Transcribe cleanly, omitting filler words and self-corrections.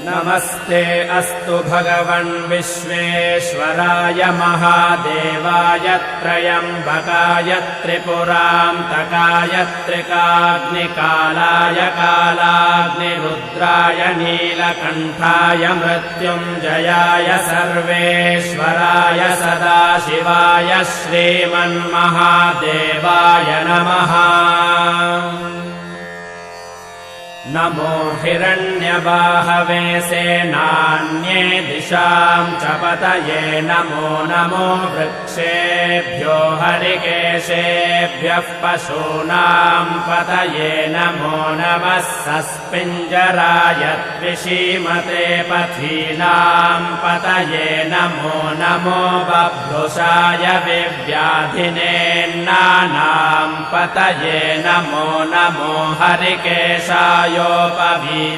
नमस्ते अस्तु भगवन् विश्वेश्वराय महादेवाय त्र्यम्बकाय त्रिपुरान्तकाय त्रिकाग्निकालाय कालाग्निरुद्राय नीलकण्ठाय मृत्युञ्जयाय सर्वेश्वराय सदाशिवाय श्रीमन्महादेवाय नमः। नमो हिरण्यबाहवे सेनान्ये दिशां च पतये नमो नमो वृक्षेभ्यो हरिकेशेभ्यः पशूनां पतये नमो नमः सस्पिञ्जराय द्विषीमते पथीनां पतये नमो नमो बभ्रुषाय विव्याधिनेन्नानां पतये नमो नमो हरिकेशाय योपवीति